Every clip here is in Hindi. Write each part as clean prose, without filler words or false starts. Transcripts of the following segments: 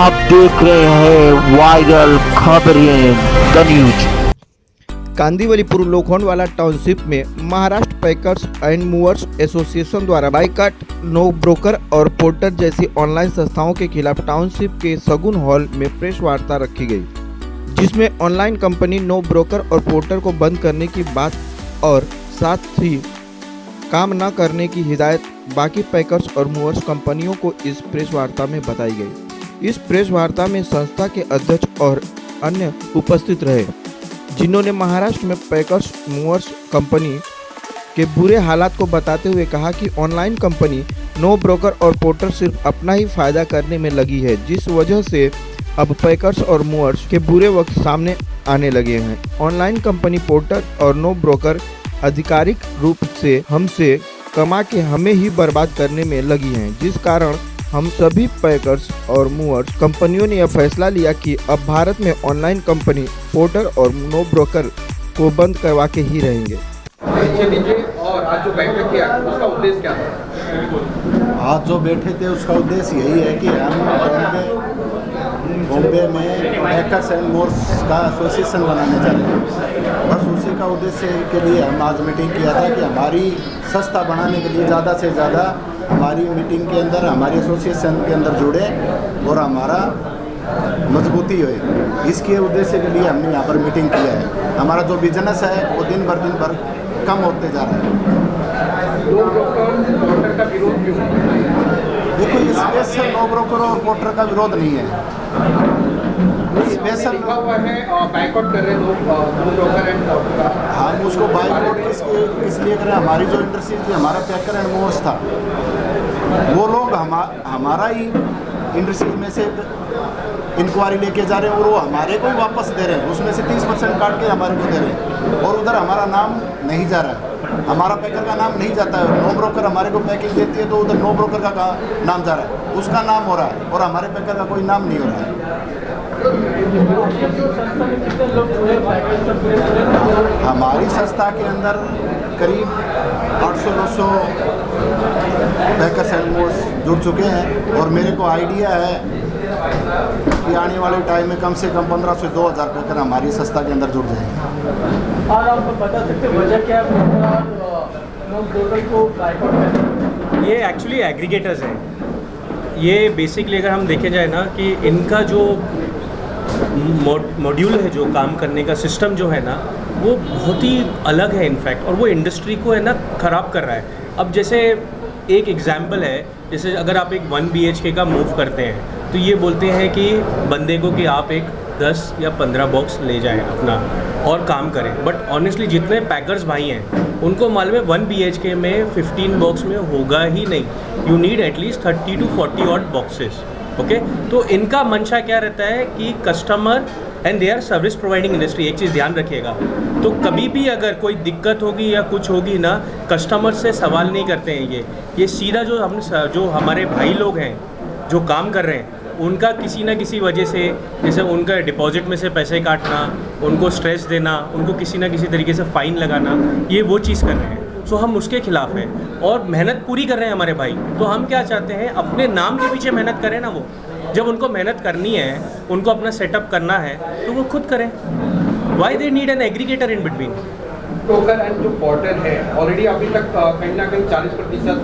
आप देख रहे हैं वायरल खबरें द न्यूज। कांदिवलीपुर लोखंडवाला टाउनशिप में Maharashtra packers and movers association द्वारा बाइकाट, नो ब्रोकर और पोर्टर जैसी ऑनलाइन संस्थाओं के खिलाफ टाउनशिप के सगुन हॉल में प्रेस वार्ता रखी गई, जिसमें ऑनलाइन कंपनी नो ब्रोकर और पोर्टर को बंद करने की बात और साथ ही काम न करने की हिदायत बाकी पैकर्स और मूवर्स कंपनियों को इस प्रेस वार्ता में बताई गई। इस प्रेस वार्ता में संस्था के अध्यक्ष और अन्य उपस्थित रहे, जिन्होंने महाराष्ट्र में पैकर्स मूवर्स कंपनी के बुरे हालात को बताते हुए कहा कि ऑनलाइन कंपनी नो ब्रोकर और पोर्टर सिर्फ अपना ही फायदा करने में लगी है, जिस वजह से अब पैकर्स और मूवर्स के बुरे वक्त सामने आने लगे हैं। ऑनलाइन कंपनी पोर्टर और नो ब्रोकर आधिकारिक रूप से हमसे कमा के हमें ही बर्बाद करने में लगी हैं, जिस कारण हम सभी पैकर्स और मूवर्स कंपनियों ने यह फैसला लिया कि अब भारत में ऑनलाइन कंपनी पोर्टर और नो ब्रोकर को बंद करवा के ही रहेंगे। और आज जो बैठक किया उसका उद्देश्य क्या था? आज जो बैठे थे उसका उद्देश्य यही है कि हम बॉम्बे में पैकर्स एंड मूवर्स का एसोसिएशन बनाने जा रहे हैं। बस उसी का उद्देश्य के लिए हम आज मीटिंग किया था कि हमारी संस्था बनाने के लिए ज़्यादा से ज़्यादा हमारी मीटिंग के अंदर, हमारी एसोसिएशन के अंदर जुड़े और हमारा मजबूती हो। इसके उद्देश्य के लिए हमने यहाँ पर मीटिंग किया है। हमारा जो बिजनेस है वो दिन भर कम होते जा रहा है। नो ब्रोकर का विरोध क्यों? देखो, ये स्पेशल नो ब्रोकर और पोर्टर का विरोध नहीं है। स्पेशल लिखा हुआ है बाइकआउट कर रहे लोग नो ब्रोकर एंड पोर्टर का। हम उसको बाइकआउट इसलिए करें, हमारी जो इंडस्ट्री थी, हमारा पैकर एंड मूवर्स था, वो लोग हमारा ही इंडस्ट्री में से इंक्वायरी लेके जा रहे हैं और वो हमारे को ही वापस दे रहे हैं। उसमें से 30% काट के हमारे को दे रहे हैं और उधर हमारा नाम नहीं जा रहा है, हमारा पैकर का नाम नहीं जाता है। नो ब्रोकर हमारे को पैकेज देती है तो उधर नो ब्रोकर का नाम जा रहा है, उसका नाम हो रहा है और हमारे पैकर का कोई नाम नहीं हो रहा है। हमारी संस्था के अंदर करीब 800-900 पैकर्स एंड मूवर्स जुड़ चुके हैं और मेरे को आइडिया है कि आने वाले टाइम में कम से कम 1500 से 2000 पैकर हमारी संस्था के अंदर जुड़ जाएंगे। और आप बता सकते हैं वजह क्या है नो ब्रोकर को बाइकआउट करने? ये एक्चुअली एग्रीगेटर्स हैं। ये बेसिकली अगर हम देखे जाए ना कि इनका जो मॉड्यूल है, जो काम करने का सिस्टम जो है ना, वो बहुत ही अलग है इनफैक्ट, और वो इंडस्ट्री को है ना ख़राब कर रहा है। अब जैसे एक एग्जांपल है, जैसे अगर आप एक 1 BHK का मूव करते हैं तो ये बोलते हैं कि बंदे को कि आप एक 10 या 15 बॉक्स ले जाएं अपना और काम करें, बट ऑनेस्टली जितने पैकर्स भाई हैं उनको मालूम है 1 BHK में 15 बॉक्स में होगा ही नहीं। You need at least 30 to 40 odd boxes. Okay, तो इनका मंशा क्या रहता है कि customer and they are service providing industry. एक चीज़ ध्यान रखिएगा, तो कभी भी अगर कोई दिक्कत होगी या कुछ होगी ना, कस्टमर से सवाल नहीं करते हैं। ये सीधा जो हमारे भाई लोग हैं जो काम कर रहे हैं, उनका किसी ना किसी वजह से, जैसे उनका डिपॉजिट में से पैसे काटना, उनको स्ट्रेस देना, उनको किसी ना किसी तरीके से फ़ाइन लगाना, ये वो चीज़ कर रहे हैं। सो हम उसके खिलाफ़ हैं और मेहनत पूरी कर रहे हैं हमारे भाई। तो हम क्या चाहते हैं, अपने नाम के पीछे मेहनत करें ना। वो जब उनको मेहनत करनी है, उनको अपना सेटअप करना है, तो वो खुद करें। Why they need an aggregator in between? Broker and जो पोर्टल है, ऑलरेडी अभी तक कहीं ना कहीं 40%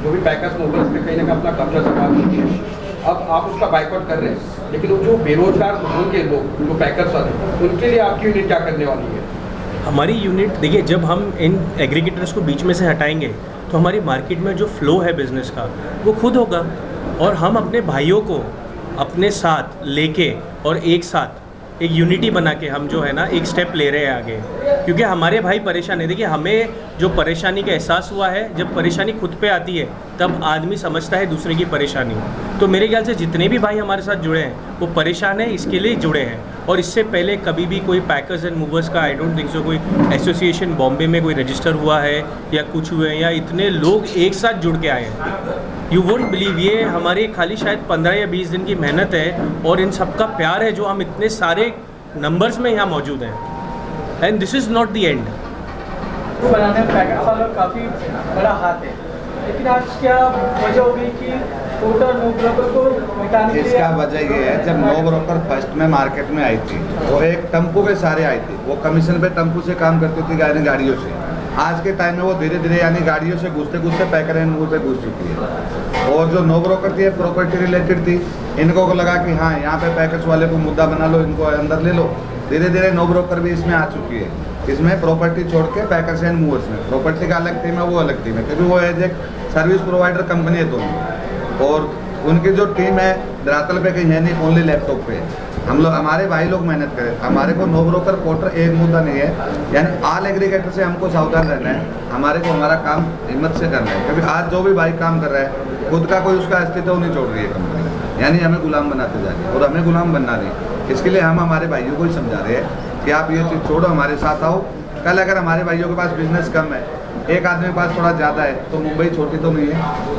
जो भी पैकर्स मूवर्स पे कहीं ना कहीं अपना कब्जा जमा चुके हैं। अब आप उसका बाइकआउट कर रहे हैं, लेकिन वो जो बेरोजगार होंगे लोग, जो पैकर्स वाले, उनके लिए आपकी यूनिट क्या करने वाली है? हमारी यूनिट देखिए, जब हम इन एग्रीगेटर्स को बीच में से हटाएंगे तो हमारी मार्केट में जो फ्लो है बिज़नेस का, वो खुद होगा और हम अपने भाइयों को अपने साथ लेके और एक साथ एक यूनिटी बना के हम जो है ना एक स्टेप ले रहे हैं आगे, क्योंकि हमारे भाई परेशान है। देखिए, हमें जो परेशानी का एहसास हुआ है, जब परेशानी खुद पे आती है तब आदमी समझता है दूसरे की परेशानी। तो मेरे ख्याल से जितने भी भाई हमारे साथ जुड़े हैं वो परेशान है, इसके लिए जुड़े हैं। और इससे पहले कभी भी कोई पैकर्स एंड मूवर्स का आई डोंट थिंक सो कोई एसोसिएशन बॉम्बे में कोई रजिस्टर हुआ है या कुछ हुए हैं, या इतने लोग एक साथ जुड़ के आए हैं। यू वोंट बिलीव, ये हमारे खाली शायद 15 या 20 दिन की मेहनत है और इन सबका प्यार है जो हम इतने सारे नंबर्स में यहाँ मौजूद हैं। And this is not the end. बनाने में पैकेट वालों का काफ़ी बड़ा हाथ है, लेकिन आज क्या वजह हो गई कि पोर्टर नो ब्रोकर को मिटाने के लिए इसका वजह ये है, जब नो ब्रोकर फर्स्ट में मार्केट में आई थी वो एक टम्पू के सारे आई थी, वो कमीशन पे टम्पू से काम करती थी गाड़ियों से। आज के टाइम में वो धीरे धीरे यानी गाड़ियों से घुसते घुसते पैकर एंड मूव पे घुस चुकी है। और जो नो ब्रोकर थी प्रॉपर्टी रिलेटेड थी, इनको को लगा कि हाँ यहाँ पे पैकेज वाले को मुद्दा बना लो, इनको अंदर ले लो। धीरे धीरे नो ब्रोकर भी इसमें आ चुकी है, इसमें प्रॉपर्टी छोड़ के पैकर्स एंड मूवर्स में प्रॉपर्टी का अलग टीम है, वो अलग टीम है, क्योंकि वो एज एक सर्विस प्रोवाइडर कंपनी है दोनों। और उनकी जो टीम है धरातल पे कहीं है नहीं, ओनली लैपटॉप पे है। हम लोग हमारे भाई लोग मेहनत करें, हमारे को नो ब्रोकर पोर्टर एक मुद्दा नहीं है, यानी ऑल एग्रीगेटर से हमको सावधान रहना है। हमारे को हमारा काम हिम्मत से करना है, क्योंकि आज जो भी भाई काम कर रहा है खुद का कोई उसका अस्तित्व नहीं छोड़ रही है कंपनी, यानी हमें गुलाम बनाते जा रही है और हमें गुलाम बनना नहीं। इसके लिए हम हमारे भाइयों को ही समझा रहे हैं कि आप ये चीज़ छोड़ो, हमारे साथ आओ। कल अगर हमारे भाइयों के पास बिजनेस कम है, एक आदमी के पास थोड़ा ज़्यादा है, तो मुंबई छोटी तो नहीं है।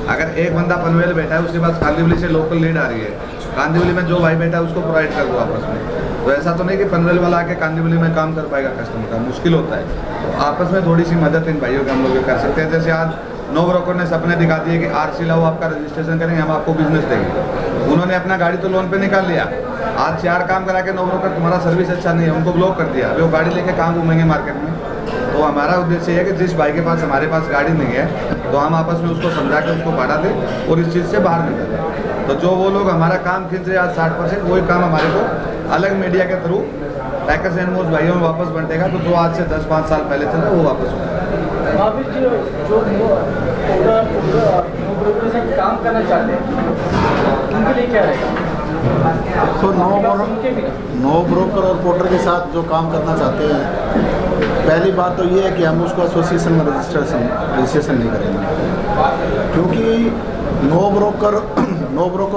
अगर एक बंदा पनवेल बैठा है, उसके पास कांदिवली से लोकल लीड आ रही है, कांदिवली में जो भाई बैठा है उसको प्रोवाइड कर दो आपस में। तो ऐसा तो नहीं कि पनवेल वाला आके कांदिवली में काम कर पाएगा, कस्टमर का मुश्किल होता है। तो आपस में थोड़ी सी मदद इन भाइयों के हम लोग कर सकते हैं। जैसे आज नो ब्रोकर ने सपने दिखा दिए कि आरसी लाओ, आपका रजिस्ट्रेशन करेंगे, हम आपको बिजनेस देंगे। उन्होंने अपना गाड़ी तो लोन पे निकाल लिया, आज 4 काम करा के नो ब्रोकर तुम्हारा सर्विस अच्छा नहीं है, उनको ब्लॉक कर दिया। अभी वो गाड़ी लेके कहाँ घूमेंगे मार्केट में। तो हमारा उद्देश्य है कि जिस भाई के पास हमारे पास गाड़ी नहीं है, तो हम आपस में उसको समझा के उसको बढ़ा दें और इस चीज़ से बाहर निकलें। तो जो वो लोग हमारा काम खींच रहे हैं आज 60%, वही काम हमारे को अलग मीडिया के थ्रू पैकर्स एंड मूव्स भाइयों में वापस बंटेगा। तो जो आज से 10-5 साल पहले चल रहा है वो वापस होगा। महावीर जी, जो नो ब्रोकर से काम करना चाहते हैं उनके लिए क्या रहेगा? तो नो ब्रोकर और पोर्टर के साथ जो काम करना चाहते हैं, पहली बात तो ये है कि हम उसको एसोसिएशन में रजिस्ट्रेशन नहीं करेंगे, क्योंकि नो ब्रोकर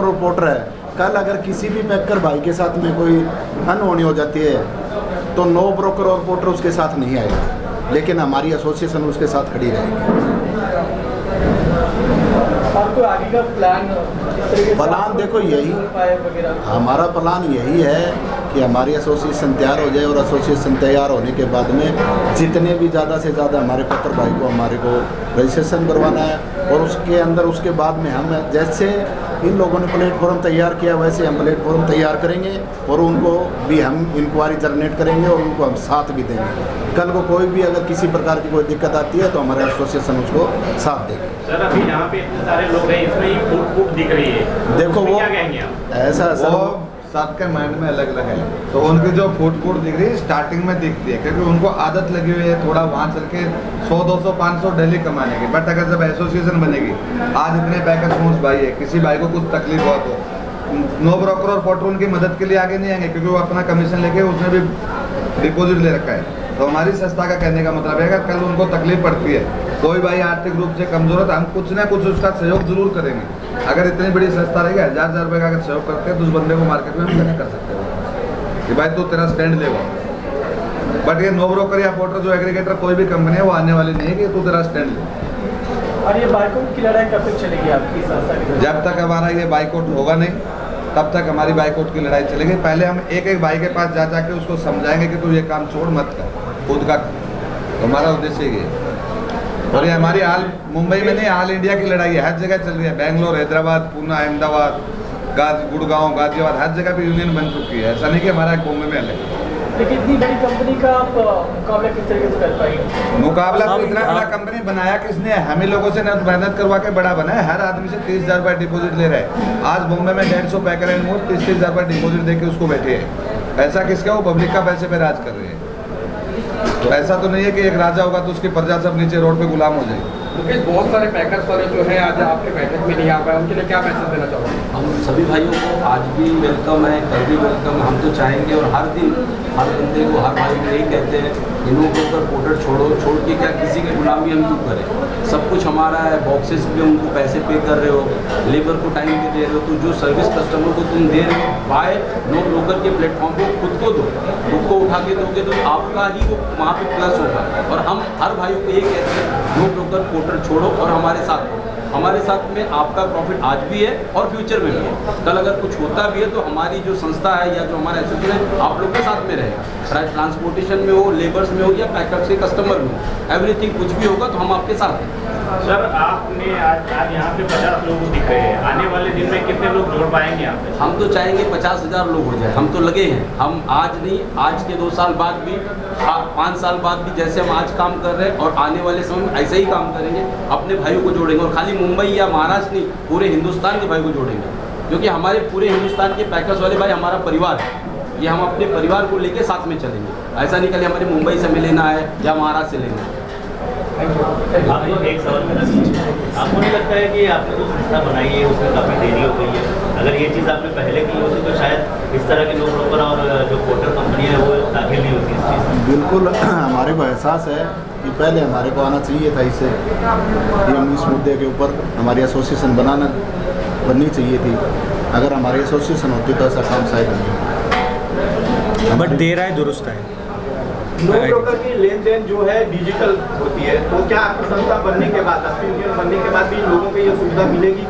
और पोर्टर है। कल अगर किसी भी पैकर भाई के साथ में कोई अनहोनी हो जाती है तो नो ब्रोकर और पोर्टर उसके साथ नहीं आएगा, लेकिन हमारी एसोसिएशन उसके साथ खड़ी रहेगी। आपको आगे का प्लान देखो यही, हमारा प्लान यही है कि हमारी एसोसिएशन तैयार हो जाए और एसोसिएशन तैयार होने के बाद में जितने भी ज़्यादा से ज़्यादा हमारे पत्र भाई को हमारे को रजिस्ट्रेशन करवाना है। और उसके अंदर उसके बाद में हम जैसे इन लोगों ने प्लेटफॉर्म तैयार किया वैसे हम प्लेटफॉर्म तैयार करेंगे और उनको भी हम इंक्वायरी जनरेट करेंगे और उनको हम साथ भी देंगे। कल को कोई भी अगर किसी प्रकार की कोई दिक्कत आती है तो हमारा एसोसिएशन उसको साथ देगा। सर अभी यहाँ पे इतने सारे लोग हैं, इसमें ही फूट दिख रही है, देखो वो क्या कहेंगे आप? ऐसा सर सबके माइंड में अलग अलग है। तो उनकी जो फूट दिख रही है स्टार्टिंग में दिखती है, क्योंकि उनको आदत लगी हुई है थोड़ा वहाँ चल के 100, 200, 500 डेली कमाने की। बट अगर जब एसोसिएशन बनेगी, आज इतने पैकेज मूव्स भाई है, किसी भाई को कुछ तकलीफ हुआ तो नो ब्रोकर और पोर्टर उनकी मदद के लिए आगे नहीं आएंगे, क्योंकि वो अपना कमीशन लेके उसने भी डिपॉजिट ले रखा है। तो हमारी संस्था का कहने का मतलब है अगर कल उनको तकलीफ पड़ती है, कोई भाई आर्थिक रूप से कमजोर है, तो हम कुछ ना कुछ उसका सहयोग जरूर करेंगे। अगर इतनी बड़ी संस्था रहेगी, 1000 रुपये का अगर सहयोग करते हैं तो उस बंदे को मार्केट में हम कनेक्ट कर सकते हैं कि भाई तू तेरा स्टैंड लेगा। बट ये नो ब्रोकर या पोर्टर जो एग्रीगेटर कोई भी कंपनी है, वो आने वाली नहीं है कि तू तेरा स्टैंड ले। और ये बाइकआउट की लड़ाई कब तक चलेगी आपकी संस्था की? जब तक हमारा ये बाइकआउट होगा नहीं, तब तक हमारी बाइकआउट की लड़ाई चलेगी। पहले हम एक एक भाई के पास जा जाके उसको समझाएंगे कि तू ये काम छोड़ मत कर, खुद का। तो हमारा उद्देश्य ये है। और ये हमारी हाल मुंबई में नहीं, ऑल इंडिया की लड़ाई है, हर जगह चल रही है। बेंगलोर, हैदराबाद, पुणे, अहमदाबाद, गुड़गांव, गाजियाबाद, हर जगह पे यूनियन बन चुकी है। ऐसा नहीं कि हमारा मुंबई में अलग है। लेकिन इतनी बड़ी कंपनी का आप मुकाबला किस तरीके से कर पाएंगे? मुकाबला तो इतना बड़ा कंपनी बनाया किसने? हम ही लोगों से मेहनत करवा के बड़ा बना है। हर आदमी से 30,000 रुपये डिपॉजिट ले रहे हैं। आज मुंबई में 150 पैकर एंड मूव 30,000 रुपये डिपॉजिट दे के उसको बैठे हैं। पैसा किसका? वो पब्लिक का पैसे पे राज कर रहे हैं। तो ऐसा तो नहीं है कि एक राजा होगा तो उसकी प्रजा सब नीचे रोड पे गुलाम हो जाएगी। मुकेश, बहुत सारे पैकर्स वाले जो है आज आपके बैठक में नहीं आ पाए, उनके लिए क्या मैसेज देना चाहोगे? हम सभी भाइयों को आज भी वेलकम है, कल भी वेलकम। हम तो चाहेंगे और हर दिन हर बंदे को, हर भाई को यही कहते हैं, इन्हों के ऊपर पोर्टर छोड़ के क्या किसी की गुलामी हम क्यों करें? सब कुछ हमारा है, बॉक्सेस पे उनको पैसे पे कर रहे हो, लेबर को टाइम पे दे रहे हो, तो जो सर्विस कस्टमर को तुम दे रहे हो बाय नो ब्रोकर के प्लेटफॉर्म को खुद को दो, खुद को उठा के दोगे तो आपका ही वो वहाँ पे प्लस होगा। और हम हर भाइयों को ये कहते हैं नो ब्रोकर पोर्टर छोड़ो और हमारे साथ हमारे साथ में आपका प्रॉफिट आज भी है और फ्यूचर में भी है। कल अगर कुछ होता भी है तो हमारी जो संस्था है या जो हमारा एसोसिएशन है आप लोग के साथ में रहेगा, चाहे ट्रांसपोर्टेशन में हो, लेबर्स में हो या पैकर्स के कस्टमर में हो, एवरीथिंग कुछ भी होगा तो हम आपके साथ हैं। सर आपने आज यहाँ पे 50 लोग दिख रहे हैं, आने वाले दिन में कितने लोग जोड़ पाएंगे यहाँ पे? हम तो चाहेंगे 50,000 लोग हो जाए, हम तो लगे हैं। हम आज नहीं, आज के 2 साल बाद भी, 5 साल बाद भी जैसे हम आज काम कर रहे हैं और आने वाले समय में ऐसे ही काम करेंगे, अपने भाइयों को जोड़ेंगे। और खाली मुंबई या महाराष्ट्र नहीं, पूरे हिंदुस्तान के भाई को जोड़ेंगे, क्योंकि हमारे पूरे हिंदुस्तान के पैकर्स वाले भाई हमारा परिवार है। ये हम अपने परिवार को लेके साथ में चलेंगे, ऐसा नहीं कल हमारे मुंबई से में लेना है या महाराष्ट्र से लेना है। आपको एक सवाल करना चाहिए, आपको नहीं लगता है कि आपने जो संस्था बनाई है उसमें काफ़ी देरी हो गई है? अगर ये चीज़ आपने पहले की होती तो शायद इस तरह के लोग ब्रोकर और जो पोर्टल कंपनियाँ हैं वो दाखिल नहीं होती इस चीज़। बिल्कुल हमारे को एहसास है कि पहले हमारे को आना चाहिए था इससे, कि हम इस मुद्दे के ऊपर हमारी एसोसिएशन बननी चाहिए थी। अगर हमारी एसोसिएशन होती तो ऐसा काम शायद नहीं। बट देर आए दुरुस्त है। नो ब्रोकर की लेन देन जो है डिजिटल होती है, तो क्या आपकी संस्था बनने के बाद, आपकी यूनियन बनने के बाद भी लोगों को ये सुविधा मिलेगी?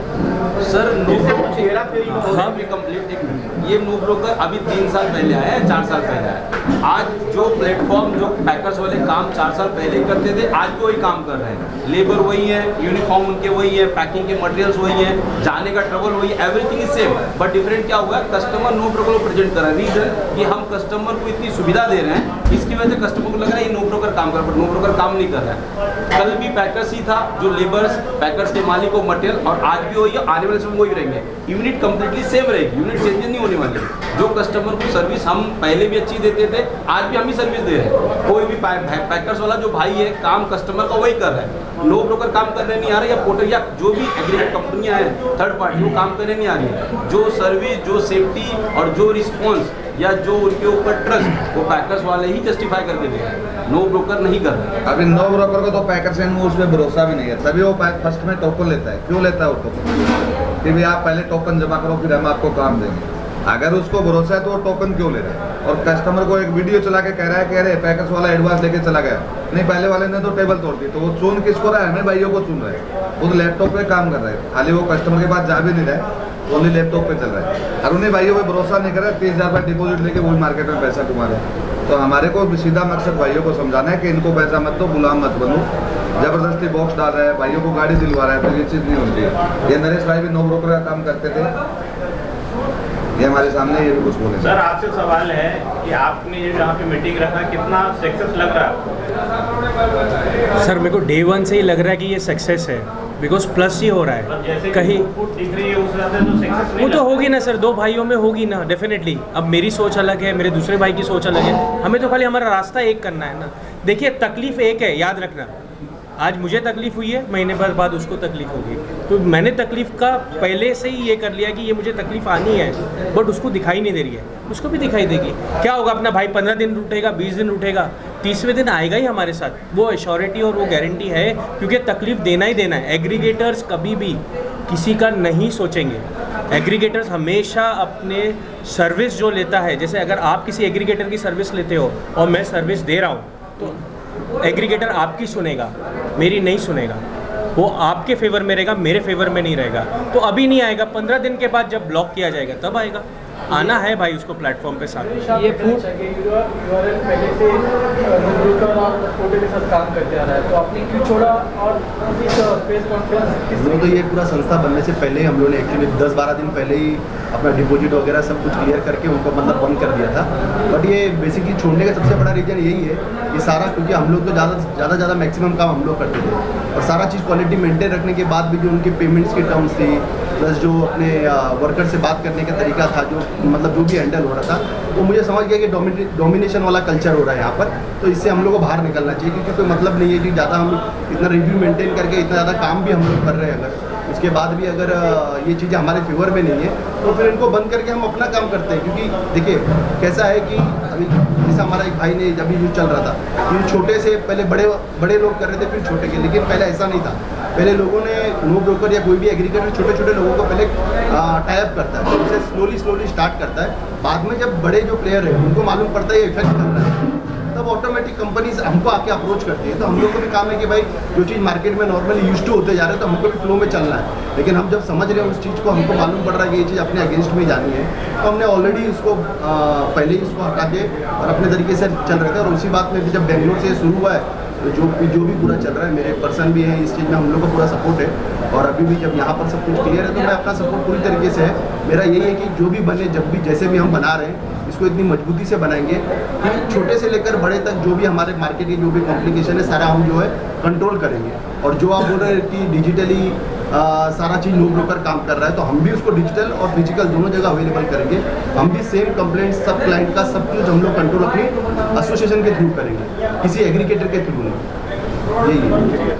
सर नो चेहरा फेरी कंप्लीट ये नो ब्रोकर अभी 3 साल पहले आया है, 4 साल पहले आया। आज जो प्लेटफॉर्म जो पैकर्स वाले काम 4 साल पहले करते थे, आज भी वही काम कर रहे हैं। लेबर वही है, यूनिफॉर्म उनके वही है, पैकिंग के मटेरियल्स वही है, जाने का ट्रबल वही है, everything is same. But different क्या हुआ, कस्टमर नो ब्रोकर को प्रेजेंट कर रहा है। रीजन कि हम कस्टमर को इतनी सुविधा दे रहे हैं, इसकी वजह से कस्टमर को लग रहा है ये नो ब्रोकर काम कर रहा है, नो ब्रोकर काम नहीं कर रहा है। कल भी पैकर्स ही था, जो लेबर्स पैकर्स के मालिक को मटेरियल, और आज भी वही है, आने वाले समय वही रहेंगे। यूनिट कंप्लीटली सेम रहेगी, यूनिट चेंजेस नहीं होने वाली। जो कस्टमर को सर्विस हम पहले भी अच्छी देते थे, आज भी हम ही सर्विस दे रहे हैं। कोई भी पैकर्स वाला जो भाई है, काम कस्टमर का वही कर रहा है। नो ब्रोकर काम करने नहीं आ रहा है, या पोर्टल या जो भी एग्रीगेट कंपनियां हैं थर्ड पार्टी, वो काम करने नहीं आ रही है। जो सर्विस, जो सेफ्टी और जो रिस्पॉन्स या जो उनके ऊपर ट्रस्ट, वो पैकर्स वाले ही जस्टिफाई करके दे रहे हैं, नो ब्रोकर नहीं कर रहे हैं। अभी नो ब्रोकर को तो पैकर्स एंड मूव्स पे भरोसा भी नहीं है, तभी वो फर्स्ट में टोकन लेता है। क्यों लेता है वो टोकन? कि भाई आप पहले टोकन जमा करो फिर हम आपको काम देंगे। अगर उसको भरोसा है तो वो टोकन क्यों ले रहा है? और कस्टमर को एक वीडियो चला के कह रहा है कि अरे पैकर्स वाला एडवांस लेके चला गया, नहीं पहले वाले ने तो टेबल तोड़ दी, तो वो चुन किसको रहा है? हमें भाइयों को चुन रहा है। वो तो लैपटॉप पे काम कर रहा है, खाली वो कस्टमर के पास जा भी नहीं रहा है, ओनली लैपटॉप पे चल रहा है। और उन्हें भाइयों पे भरोसा नहीं कर रहा है, 30,000 रुपये डिपोजिट लेके वही मार्केट में पैसा कमा रहे हैं। तो हमारे को सीधा मकसद भाइयों को समझाना है कि इनको पैसा मत दो, गुलाम मत बनो। जबरदस्ती बॉक्स डाल रहा है, भाइयों को गाड़ी दिलवा रहा है, तो ये चीज़ नहीं होती है। ये नरेश भाई भी नो ब्रोकर का काम करते थे, ये हमारे सामने ये भी कुछ बोले। सर आपसे सवाल है कि आपने ये यहाँ पे मीटिंग रखा, कितना सक्सेस लग रहा है? सर मेरे को डे 1 से ही लग रहा है कि ये सक्सेस है, बिकॉज प्लस ही हो रहा है। कहीं दिख रही है उस तरह से तो सक्सेस वो तो होगी ना सर, 2 भाइयों में होगी ना डेफिनेटली। अब मेरी सोच अलग है, मेरे दूसरे भाई की सोच अलग है, हमें तो खाली हमारा रास्ता एक करना है ना। देखिए तकलीफ एक है, याद रखना। आज मुझे तकलीफ हुई है, महीने भर बाद उसको तकलीफ होगी, तो मैंने तकलीफ का पहले से ही ये कर लिया कि ये मुझे तकलीफ आनी है, बट उसको दिखाई नहीं दे रही है, उसको भी दिखाई देगी। क्या होगा, अपना भाई 15 दिन रूठेगा, 20 दिन रूठेगा, 30वें दिन आएगा ही हमारे साथ। वो एश्योरिटी और वो गारंटी है, क्योंकि तकलीफ देना ही देना है। एग्रीगेटर्स कभी भी किसी का नहीं सोचेंगे। एग्रीगेटर्स हमेशा अपने सर्विस जो लेता है, जैसे अगर आप किसी एग्रीगेटर की सर्विस लेते हो और मैं सर्विस दे रहा हूँ, तो एग्रीगेटर आपकी सुनेगा, मेरी नहीं सुनेगा। वो आपके फेवर में रहेगा, मेरे फेवर में नहीं रहेगा। तो अभी नहीं आएगा, 15 दिन के बाद जब ब्लॉक किया जाएगा तब आएगा। आना है भाई उसको प्लेटफॉर्म पे साथ। ये फूड यूआरएल पहले से ब्रोकर और पोर्टल के साथ काम करते आ रहा है, तो आपने क्यों छोड़ा? और इस प्रेस कॉन्फ्रेंस तो ये पूरा संस्था बनने से पहले ही हम लोगों ने एक्चुअली 10-12 दिन पहले ही अपना डिपॉजिट वगैरह सब कुछ क्लियर करके उनको मतलब बंद कर दिया था। बट ये बेसिकली छोड़ने का सबसे बड़ा रीज़न यही है, ये सारा क्योंकि हम लोग तो ज़्यादा मैक्सिमम काम हम लोग करते थे, और सारा चीज़ क्वालिटी मेंटेन रखने के बाद भी जो उनके पेमेंट्स की टर्म्स थी, प्लस जो अपने वर्कर से बात करने का तरीका था, जो मतलब जो भी हैंडल हो रहा था, वो मुझे समझ गया कि डोमिनेशन वाला कल्चर हो रहा है यहाँ पर। तो इससे हम लोग को बाहर निकलना चाहिए, क्योंकि कोई मतलब नहीं है कि ज़्यादा हम इतना रिव्यू मेंटेन करके इतना ज़्यादा काम भी हम लोग कर रहे हैं, अगर उसके बाद भी अगर ये चीज़ें हमारे फेवर में नहीं है, तो फिर इनको बंद करके हम अपना काम करते हैं। क्योंकि देखिए कैसा है कि अभी जैसा हमारा एक भाई ने जब यूज चल रहा था कि छोटे से पहले बड़े लोग कर रहे थे, फिर छोटे के, लेकिन पहले ऐसा नहीं था। पहले लोगों ने नो ब्रोकर या कोई भी एग्रीगेटर छोटे लोगों को पहले टाइप करता है, तो उसे स्लोली स्टार्ट करता है। बाद में जब बड़े जो प्लेयर हैं उनको मालूम पड़ता है ये इफेक्ट कर रहा है, तब ऑटोमेटिक कंपनीज हमको आके अप्रोच करती है। तो हम लोग को भी काम है कि भाई जो चीज़ मार्केट में नॉर्मली यूज टू होते जा रहे हैं तो हमको भी फ्लो में चलना है। लेकिन हम जब समझ रहे हैं उस चीज़ को, हमको मालूम पड़ रहा है कि ये चीज़ अपने अगेंस्ट में जानी है, तो हमने ऑलरेडी इसको पहले ही इसको हटा के और अपने तरीके से चल रहे थे। और उसी बात में भी जब बेंगलोर से शुरू हुआ है तो जो भी पूरा चल रहा है, मेरे पर्सन भी हैं इस चीज़ में, हम लोग का पूरा सपोर्ट है। और अभी भी जब यहाँ पर सब कुछ क्लियर है तो मैं अपना सपोर्ट पूरी तरीके से है। मेरा यही है कि जो भी बने, जब भी जैसे भी हम बना रहे हैं इसको इतनी मजबूती से बनाएंगे कि छोटे से लेकर बड़े तक जो भी हमारे मार्केट की जो भी कॉम्प्लिकेशन है सारा हम जो है कंट्रोल करेंगे। और जो आप बोल रहे हैं कि डिजिटली सारा चीज़ नो ब्रोकर काम कर रहा है, तो हम भी उसको डिजिटल और फिजिकल दोनों जगह अवेलेबल करेंगे। हम भी सेम कंप्लेंट सब क्लाइंट का सब कुछ हम लोग कंट्रोल अपनी एसोसिएशन के थ्रू करेंगे, किसी एग्रीगेटर के थ्रू नहीं। यही है।